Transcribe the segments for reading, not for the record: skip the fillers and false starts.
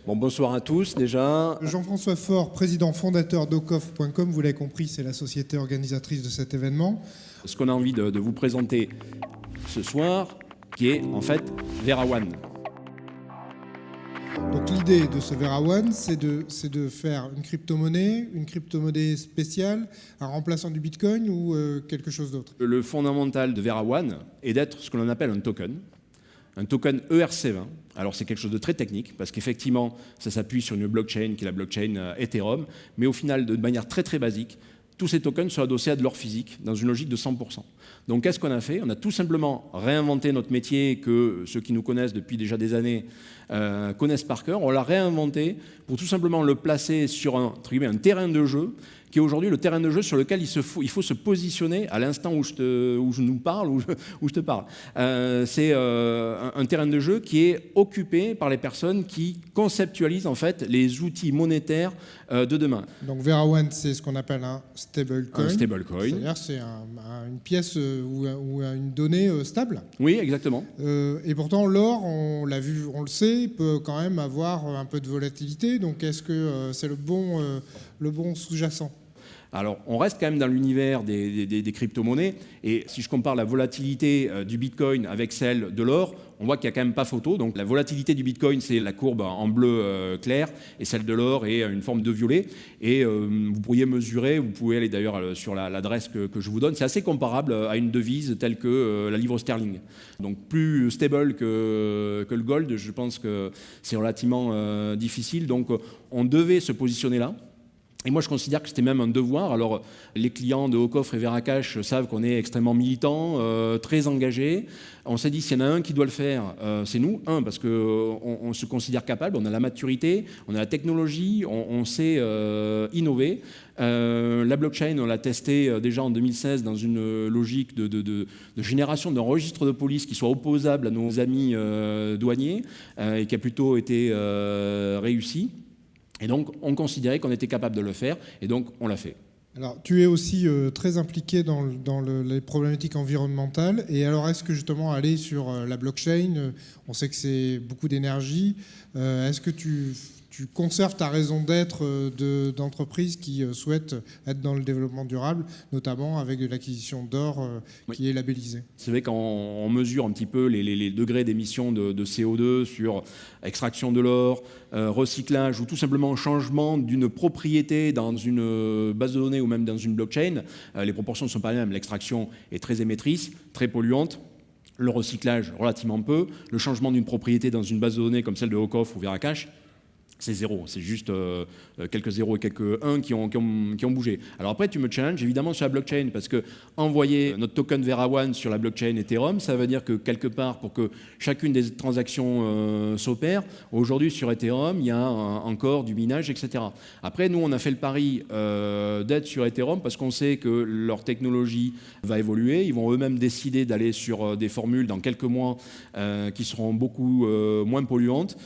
Bon, bonsoir à tous déjà. Jean-François Faure, président fondateur d'Ocoff.com, vous l'avez compris, c'est la société organisatrice de cet événement. Ce qu'on a envie de vous présenter ce soir, qui est en fait VeraOne. Donc l'idée de ce VeraOne, c'est de faire une crypto-monnaie spéciale, un remplaçant du Bitcoin ou quelque chose d'autre. Le fondamental de VeraOne est d'être ce que l'on appelle un token ERC20. Alors c'est quelque chose de très technique, parce qu'effectivement, ça s'appuie sur une blockchain qui est la blockchain Ethereum, mais au final, de manière très très basique, tous ces tokens sont adossés à de l'or physique, dans une logique de 100%. Donc qu'est-ce qu'on a fait? On a tout simplement réinventé notre métier que ceux qui nous connaissent depuis déjà des années connaissent par cœur. On l'a réinventé pour tout simplement le placer sur un terrain de jeu, qui est aujourd'hui le terrain de jeu sur lequel il faut se positionner à l'instant où je nous parle, où je te parle. C'est un terrain de jeu qui est occupé par les personnes qui conceptualisent en fait les outils monétaires de demain. Donc VeraOne, c'est ce qu'on appelle un stablecoin. Un stablecoin. C'est-à-dire c'est une pièce ou une donnée stable. Oui, exactement. Et pourtant l'or, on l'a vu, on le sait, peut quand même avoir un peu de volatilité. Donc est-ce que c'est le bon sous-jacent? Alors, on reste quand même dans l'univers des crypto-monnaies, et si je compare la volatilité du Bitcoin avec celle de l'or, on voit qu'il n'y a quand même pas photo. Donc la volatilité du Bitcoin, c'est la courbe en bleu clair, et celle de l'or est une forme de violet. Et vous pourriez mesurer, vous pouvez aller d'ailleurs sur l'adresse que je vous donne, c'est assez comparable à une devise telle que la livre sterling. Donc plus stable que le gold, je pense que c'est relativement difficile. Donc on devait se positionner là. Et moi, je considère que c'était même un devoir. Alors, les clients de Ocoff et Veracash savent qu'on est extrêmement militants, très engagés. On s'est dit, s'il y en a un qui doit le faire, c'est nous. Parce qu'on se considère capable, on a la maturité, on a la technologie, on sait innover. La blockchain, on l'a testé déjà en 2016 dans une logique de génération d'un registre de police qui soit opposable à nos amis douaniers et qui a plutôt été réussi. Et donc, on considérait qu'on était capable de le faire, et donc on l'a fait. Alors, tu es aussi très impliqué dans les problématiques environnementales. Et alors, est-ce que justement aller sur la blockchain, on sait que c'est beaucoup d'énergie, est-ce que tu conserves ta raison d'être d'entreprise qui souhaite être dans le développement durable, notamment avec de l'acquisition d'or qui est labellisé? C'est vrai qu'on mesure un petit peu les degrés d'émission de CO2 sur extraction de l'or, recyclage ou tout simplement changement d'une propriété dans une base de données ou même dans une blockchain. Les proportions ne sont pas les mêmes. L'extraction est très émettrice, très polluante. Le recyclage, relativement peu. Le changement d'une propriété dans une base de données comme celle de Ocoff ou Veracash, c'est zéro, c'est juste quelques zéros et quelques 1 qui ont bougé. Alors après, tu me challenges évidemment sur la blockchain, parce que envoyer notre token VeraOne sur la blockchain Ethereum, ça veut dire que quelque part, pour que chacune des transactions s'opère, aujourd'hui sur Ethereum, il y a encore du minage, etc. Après, nous, on a fait le pari d'être sur Ethereum parce qu'on sait que leur technologie va évoluer. Ils vont eux-mêmes décider d'aller sur des formules dans quelques mois qui seront beaucoup moins polluantes.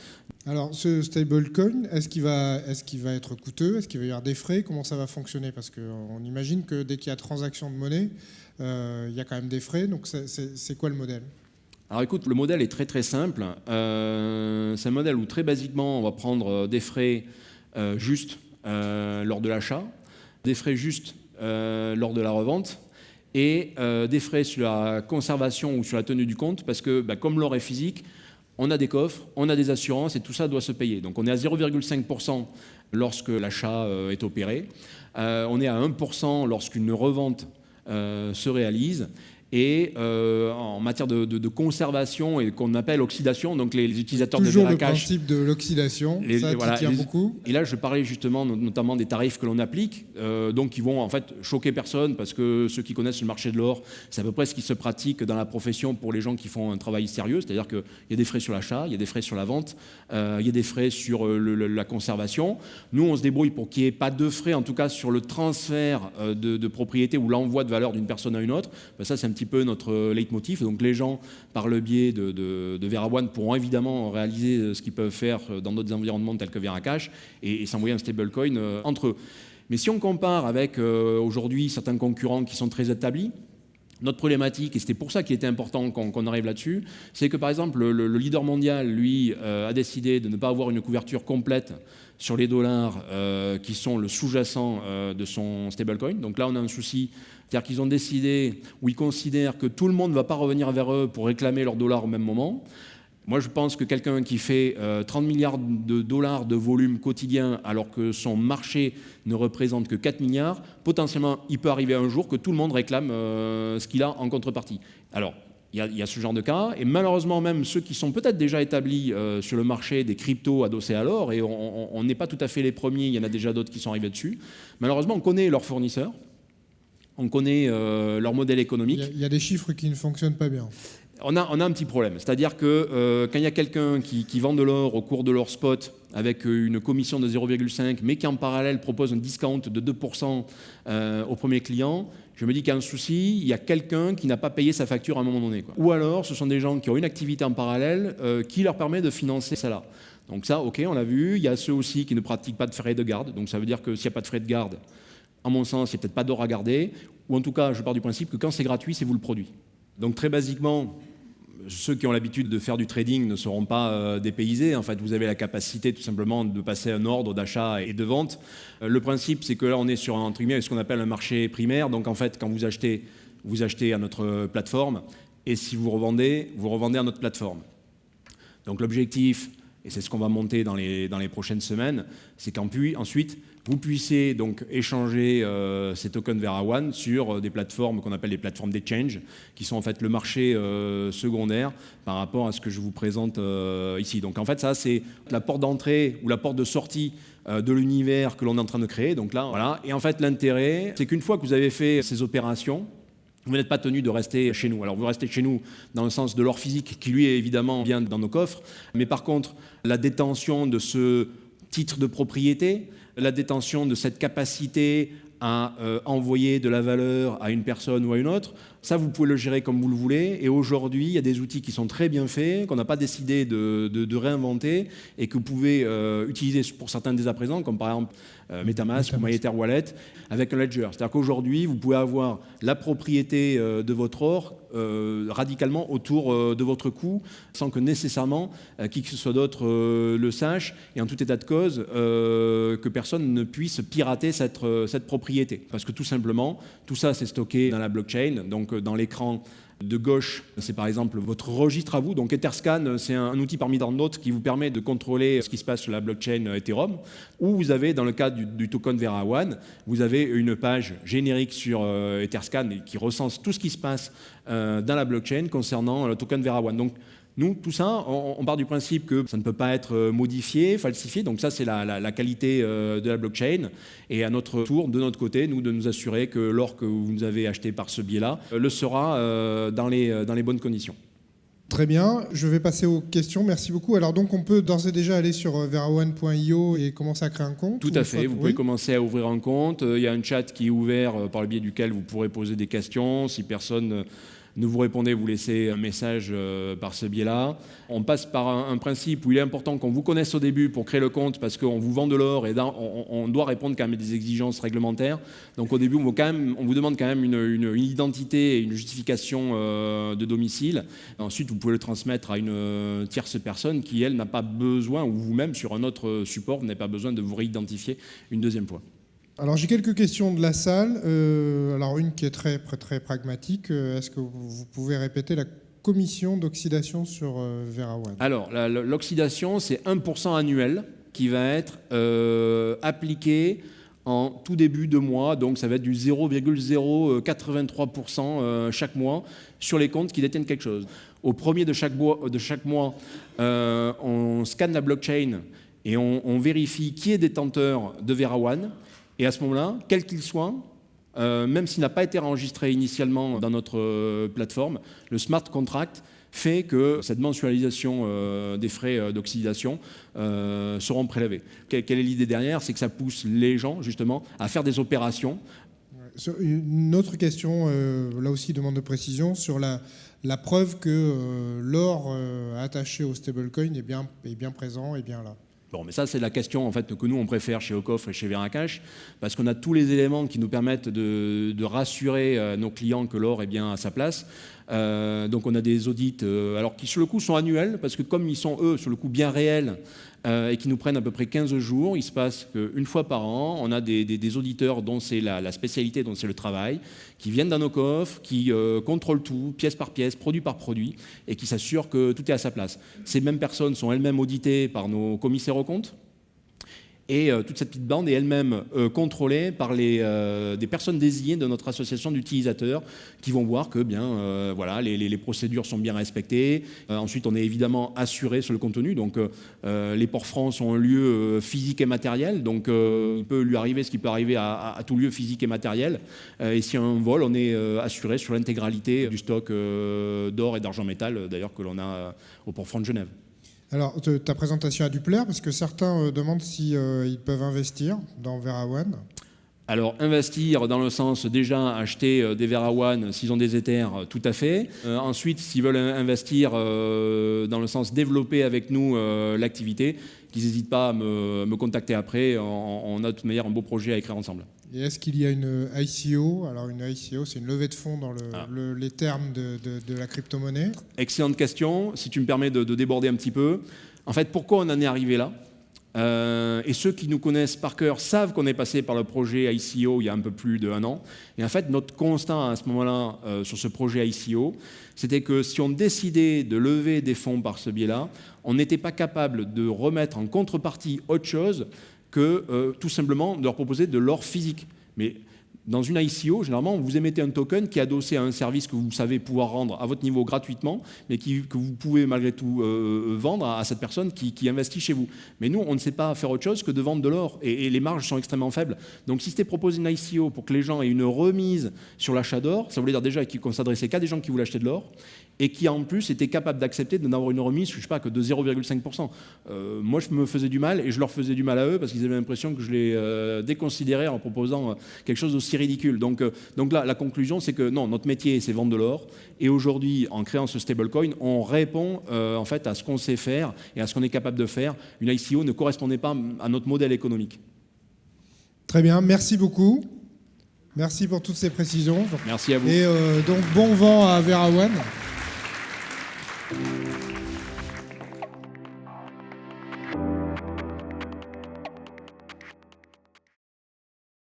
Alors, ce stablecoin, est-ce qu'il va être coûteux? Est-ce qu'il va y avoir des frais? Comment ça va fonctionner? Parce qu'on imagine que dès qu'il y a transaction de monnaie, il y a quand même des frais. Donc, c'est quoi le modèle? Alors écoute, le modèle est très très simple. C'est un modèle où très basiquement, on va prendre des frais justes lors de l'achat, des frais justes lors de la revente, et des frais sur la conservation ou sur la tenue du compte, parce que comme l'or est physique, on a des coffres, on a des assurances et tout ça doit se payer. Donc on est à 0,5% lorsque l'achat est opéré. On est à 1% lorsqu'une revente se réalise. Et en matière de conservation et qu'on appelle oxydation, donc les utilisateurs de Veracash... Toujours le principe de l'oxydation, ça voilà, tient beaucoup. Et là, je parlais justement notamment des tarifs que l'on applique, donc qui vont en fait choquer personne, parce que ceux qui connaissent le marché de l'or, c'est à peu près ce qui se pratique dans la profession pour les gens qui font un travail sérieux, c'est-à-dire qu'il y a des frais sur l'achat, il y a des frais sur la vente, il y a des frais sur la conservation. Nous, on se débrouille pour qu'il n'y ait pas de frais, en tout cas sur le transfert de propriété ou l'envoi de valeur d'une personne à une autre. Ça, c'est un petit peu notre leitmotiv. Donc les gens, par le biais de VeraOne, pourront évidemment réaliser ce qu'ils peuvent faire dans d'autres environnements tels que Veracash et s'envoyer un stablecoin entre eux. Mais si on compare avec aujourd'hui certains concurrents qui sont très établis, Notre problématique, et c'était pour ça qu'il était important qu'on arrive là-dessus, c'est que par exemple le leader mondial, lui, a décidé de ne pas avoir une couverture complète sur les dollars qui sont le sous-jacent de son stablecoin. Donc là, on a un souci, c'est-à-dire qu'ils ont décidé, ou ils considèrent que tout le monde ne va pas revenir vers eux pour réclamer leurs dollars au même moment. Moi, je pense que quelqu'un qui fait 30 milliards de dollars de volume quotidien alors que son marché ne représente que 4 milliards, potentiellement, il peut arriver un jour que tout le monde réclame ce qu'il a en contrepartie. Alors, il y a ce genre de cas, et malheureusement, même ceux qui sont peut-être déjà établis sur le marché des cryptos adossés à l'or, et on n'est pas tout à fait les premiers, il y en a déjà d'autres qui sont arrivés dessus, malheureusement, on connaît leurs fournisseurs, on connaît leur modèle économique. Il y a des chiffres qui ne fonctionnent pas bien. On a un petit problème, c'est-à-dire que quand il y a quelqu'un qui vend de l'or au cours de l'or spot avec une commission de 0,5, mais qui en parallèle propose un discount de 2% au premier client, je me dis qu'il y a un souci, il y a quelqu'un qui n'a pas payé sa facture à un moment donné, quoi. Ou alors, ce sont des gens qui ont une activité en parallèle qui leur permet de financer cela. Donc ça, ok, on l'a vu. Il y a ceux aussi qui ne pratiquent pas de frais de garde. Donc ça veut dire que s'il n'y a pas de frais de garde, à mon sens, il n'y a peut-être pas d'or à garder. Ou en tout cas, je pars du principe que quand c'est gratuit, c'est vous le produit. Donc très basiquement, ceux qui ont l'habitude de faire du trading ne seront pas dépaysés. En fait, vous avez la capacité tout simplement de passer un ordre d'achat et de vente. Le principe, c'est que là, on est sur entre guillemets, ce qu'on appelle un marché primaire. Donc en fait, quand vous achetez à notre plateforme. Et si vous revendez à notre plateforme. Donc l'objectif, et c'est ce qu'on va monter dans les prochaines semaines, c'est qu'ensuite, vous puissiez donc échanger ces tokens VeraOne sur des plateformes qu'on appelle les plateformes d'exchange, qui sont en fait le marché secondaire par rapport à ce que je vous présente ici. Donc en fait, ça, c'est la porte d'entrée ou la porte de sortie de l'univers que l'on est en train de créer. Donc là, voilà. Et en fait, l'intérêt, c'est qu'une fois que vous avez fait ces opérations, vous n'êtes pas tenu de rester chez nous. Alors vous restez chez nous dans le sens de l'or physique qui lui est évidemment bien dans nos coffres, mais par contre la détention de ce titre de propriété, la détention de cette capacité à envoyer de la valeur à une personne ou à une autre, ça vous pouvez le gérer comme vous le voulez. Et aujourd'hui, il y a des outils qui sont très bien faits, qu'on n'a pas décidé de réinventer et que vous pouvez utiliser pour certains dès à présent, comme par exemple MetaMask ou MyEtherWallet, avec un ledger. C'est-à-dire qu'aujourd'hui, vous pouvez avoir la propriété de votre or radicalement autour de votre coût, sans que nécessairement qui que ce soit d'autre le sache, et en tout état de cause, que personne ne puisse pirater cette propriété. Parce que tout simplement, tout ça c'est stocké dans la blockchain, donc dans l'écran de gauche, c'est par exemple votre registre à vous. Donc Etherscan, c'est un outil parmi tant d'autres qui vous permet de contrôler ce qui se passe sur la blockchain Ethereum, où vous avez, dans le cas du token VeraOne, vous avez une page générique sur Etherscan qui recense tout ce qui se passe dans la blockchain concernant le token VeraOne. Donc nous, tout ça, on part du principe que ça ne peut pas être modifié, falsifié. Donc ça, c'est la qualité de la blockchain. Et à notre tour, de notre côté, nous, de nous assurer que l'or que vous nous avez acheté par ce biais-là le sera dans les bonnes conditions. Très bien, je vais passer aux questions. Merci beaucoup. Alors donc, on peut d'ores et déjà aller sur veraone.io et commencer à créer un compte. Tout à fait. Vous pouvez commencer à ouvrir un compte. Il y a un chat qui est ouvert par le biais duquel vous pourrez poser des questions. Si personne ne vous répondez, vous laissez un message par ce biais-là. On passe par un principe où il est important qu'on vous connaisse au début pour créer le compte, parce qu'on vous vend de l'or et on doit répondre quand même à des exigences réglementaires. Donc au début, on vous demande quand même une identité et une justification de domicile. Ensuite, vous pouvez le transmettre à une tierce personne qui, elle, n'a pas besoin, ou vous-même sur un autre support, vous n'avez pas besoin de vous réidentifier une deuxième fois. Alors j'ai quelques questions de la salle. Alors une qui est très pragmatique. Est-ce que vous pouvez répéter la commission d'oxydation sur VeraOne? Alors l'oxydation, c'est 1% annuel qui va être appliqué en tout début de mois. Donc ça va être du 0,083% chaque mois sur les comptes qui détiennent quelque chose. Au premier de chaque mois, on scanne la blockchain et on vérifie qui est détenteur de VeraOne. Et à ce moment-là, quel qu'il soit, même s'il n'a pas été enregistré initialement dans notre plateforme, le smart contract fait que cette mensualisation des frais d'oxydation seront prélevés. Quelle est l'idée derrière? C'est que ça pousse les gens, justement, à faire des opérations. Une autre question, là aussi demande de précision, sur la preuve que l'or attaché au stablecoin est bien présent et bien là. Bon, mais ça, c'est la question en fait, que nous, on préfère chez Ocoff et chez Veracash, parce qu'on a tous les éléments qui nous permettent de rassurer nos clients que l'or est bien à sa place. Donc on a des audits alors qui, sur le coup, sont annuels, parce que comme ils sont, eux, sur le coup, bien réels, et qui nous prennent à peu près 15 jours, il se passe qu'une fois par an, on a des auditeurs dont c'est la spécialité, dont c'est le travail, qui viennent dans nos coffres, qui contrôlent tout, pièce par pièce, produit par produit, et qui s'assurent que tout est à sa place. Ces mêmes personnes sont elles-mêmes auditées par nos commissaires aux comptes, et toute cette petite bande est elle-même contrôlée par des personnes désignées de notre association d'utilisateurs qui vont voir que voilà, les procédures sont bien respectées. Ensuite, on est évidemment assuré sur le contenu. Donc, les ports francs sont un lieu physique et matériel. Donc, il peut lui arriver ce qui peut arriver à tout lieu physique et matériel. Et s'il y a un vol, on est assuré sur l'intégralité du stock d'or et d'argent métal, d'ailleurs, que l'on a au port franc de Genève. Alors, ta présentation a dû plaire parce que certains demandent si ils peuvent investir dans VeraOne. Alors, investir dans le sens déjà acheter des VeraOne s'ils ont des Ethers, tout à fait. Ensuite, s'ils veulent investir dans le sens développer avec nous l'activité, qu'ils n'hésitent pas à me contacter après. On a de toute manière un beau projet à écrire ensemble. Et est-ce qu'il y a une ICO? Alors une ICO, c'est une levée de fonds dans les termes de la crypto-monnaie. Excellente question. Si tu me permets de déborder un petit peu. En fait, pourquoi on en est arrivé là? Et ceux qui nous connaissent par cœur savent qu'on est passé par le projet ICO il y a un peu plus d'1 an. Et en fait, notre constat à ce moment-là sur ce projet ICO, c'était que si on décidait de lever des fonds par ce biais-là, on n'était pas capable de remettre en contrepartie autre chose que tout simplement de leur proposer de l'or physique. Mais dans une ICO, généralement, vous émettez un token qui est adossé à un service que vous savez pouvoir rendre à votre niveau gratuitement, mais que vous pouvez malgré tout vendre à cette personne qui investit chez vous. Mais nous, on ne sait pas faire autre chose que de vendre de l'or, et les marges sont extrêmement faibles. Donc si c'était proposé une ICO pour que les gens aient une remise sur l'achat d'or, ça voulait dire déjà qu'on s'adressait qu'à des gens qui voulaient acheter de l'or, et qui en plus étaient capables d'accepter de n'avoir une remise, je ne sais pas, que de 0,5%. Moi, je me faisais du mal, et je leur faisais du mal à eux, parce qu'ils avaient l'impression que je les déconsidérais en proposant quelque chose d'aussi ridicule. Donc là, la conclusion, c'est que non, notre métier, c'est vendre de l'or, et aujourd'hui, en créant ce stablecoin, on répond en fait à ce qu'on sait faire, et à ce qu'on est capable de faire. Une ICO ne correspondait pas à notre modèle économique. Très bien, merci beaucoup. Merci pour toutes ces précisions. Merci à vous. Et donc, bon vent à VeraOne.